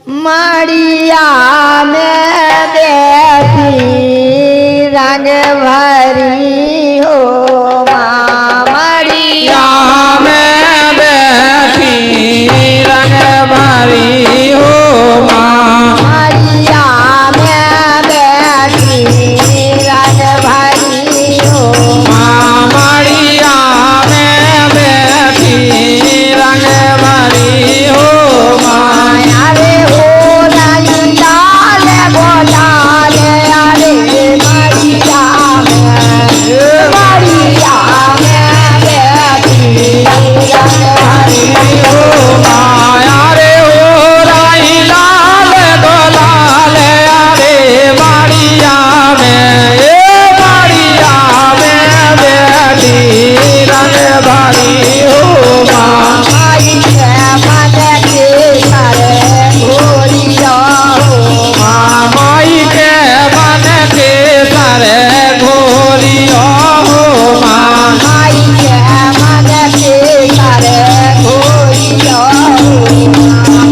मड़िया में बैठी रंग भरी हो माँ मड़िया में बैठी रंग भरी हो माँ मड़िया में बैठी रंग भरी हो माँ मड़िया में बैठी रंग भरी हो माँ अरे हो रंग लाल बोलाल अरे मड़िया में बैठी रंग भरी हो माया रे हो राई लाल गोलाल अरे बाड़िया में ए बाड़िया में बैठी रंग भरी हो माँ माई के मन के करे घोरिया हो माँ माई के मन के सरे घोरिया हो माँ माई के मन के करे घोरिया हो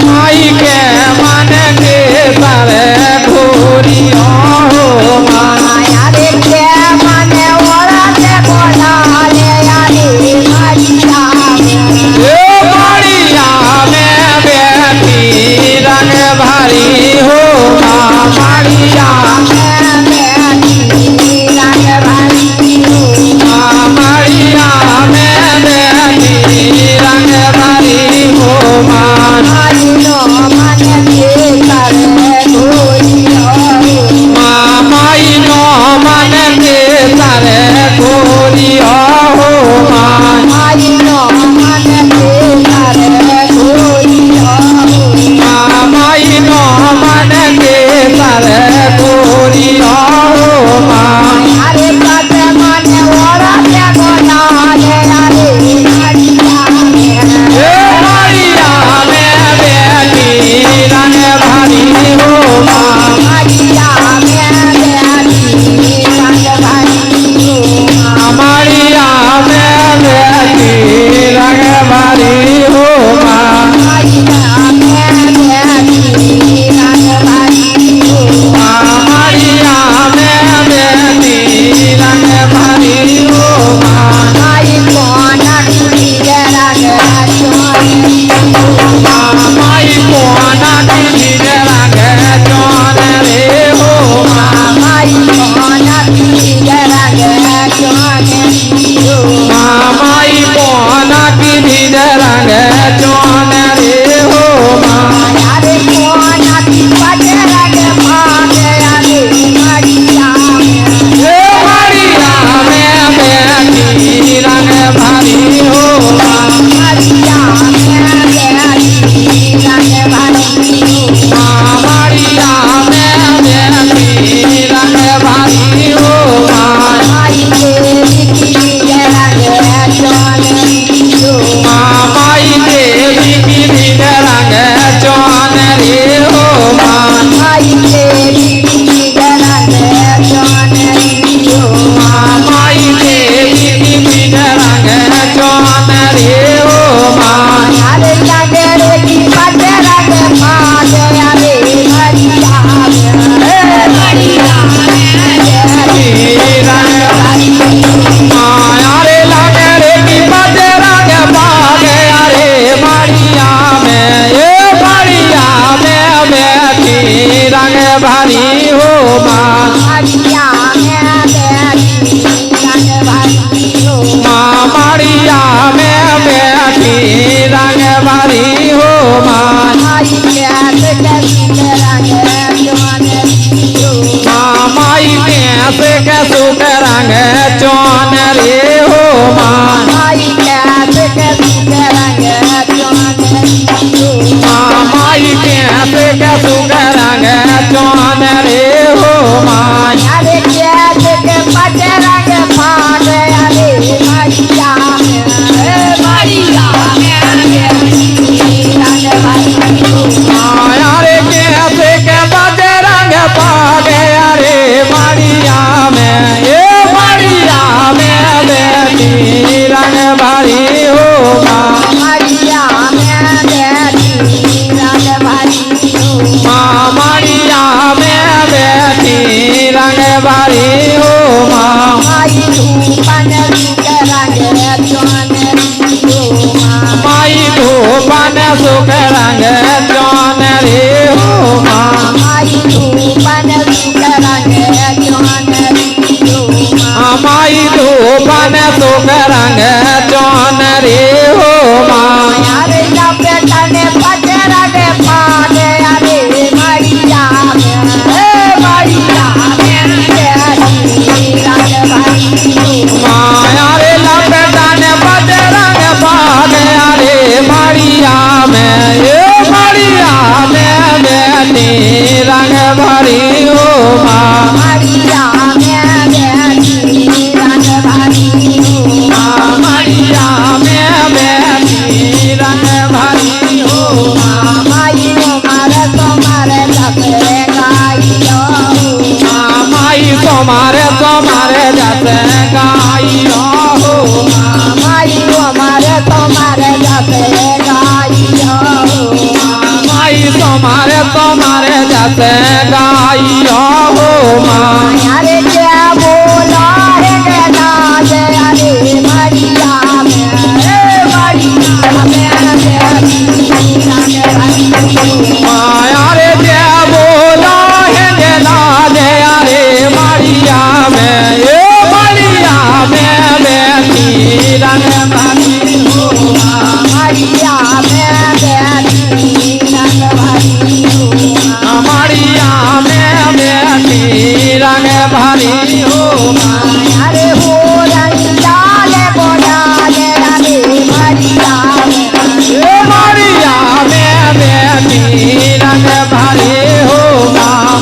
माई के मन के सरे घोरिया हो माँ माया रे के मन ओरा के बोला ले यारे मरिया ए बाड़िया में बैठी रंग भरी हो माँ बाड़िया में बैठी रंग भरी हो माँ बाड़िया में बैठी रंग भरी हो माँ माई नो मन के करे घोरिया हो माँ माई नो मन के सरे घोरिया हो माँ माई नो मन के करे घोरिया हो माँ माई नो मन के सरे घोरिया हो माँ अरे पत मन ओरा के बोला ले अरे मरिया ए बाड़िया में बैठी रंग भरी हो माँ मरिया में बैठी रंग भरी हो माड़िया में बैठी रंग भरी हो माँ मरिया में बैठी रंग भरी हो माड़िया में बैठी रंग भरी हो माँ माई कोना की रंग चोरी माई कोना की रंग चौन रे हो माँ माई कोना की रंग चोरी माई कोना की रंग चौन रे हो माँ अरे कोना की रंग भागे अरे मरिया ए बाड़िया में बैठी रंग भरी हो माँ मरिया में बैठी रंग भरी हो माड़िया में बैठी रंग भरी हो माँ माई देवी की रंग चोरी माई देवी की रंग चौन रे हो माँ माई देवी की रंग चोरी माई देवी की रंग चौन रे हो माँ अरे लगरे की रंग भागे अरे मरिया माया रे लगे रे की बजे रंग भागे अरे बाड़िया में ए बाड़िया में बैठी रंग भरी हो माँ मरिया में बैठी रंग भरी हो माँ बाड़िया में बैठी रंग भरी हो माँ माई के रंग चोरी माँ माई के सुख रंग चौन रे हो माँ माई के रंग चोरी माँ माई के सुख रंग चौन रे हो माँ अरे के पटे रंग भागे अरे मरिया मरिया रंग भरी हो माया रे के बजे रंग पागे अरे बाड़िया में ए बाड़िया में बैठी रंग भरी हो माँ मरिया में बैठी रंग भरी हो रंग चौन रे हो माँ माई धूपन सुख रंग चौन रे हो माई धूपन सुख रंग चौन रे हो माँ यारे लपेटन पचरा के पागे अरे मरिया में बेटी रंग भाई माया रे लपेटन बजरंग भाग अरे मरिया में ये मरिया में बेटी रंग भरी हो माँ मरिया में बेटी रंग भाई मरिया में बेटी रंग भरी हो माई मारे तुम्हारे जपे गाइयो माई तुम्हारे तुम्हारे जैसे गाइयो हो माई मारे तुम्हारे जपे गाइयो माई तुम्हारे तुम्हारे जैसे गाइयो हो माँ अरे क्या बोला है के नाज अरे मरिया में माया रे जय बोला है गेला जया रे मरिया में ये मरिया में बेटी रंग भरी हो मरिया में बेटी रंग भरी मरिया में बेटी रंग भरी हो अरे हो रंगाल बोलाल अरे मरिया ये मरिया में बेटी रंग भरी हो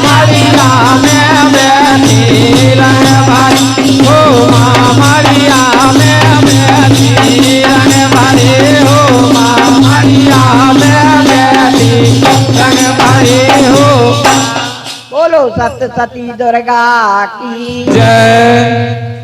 मरिया में बेटी रंग भरी हो मरिया में बेटी रंग भरी हो मरिया में बेटी रंग भरी हो बोलो सत सती दुर्गा की जय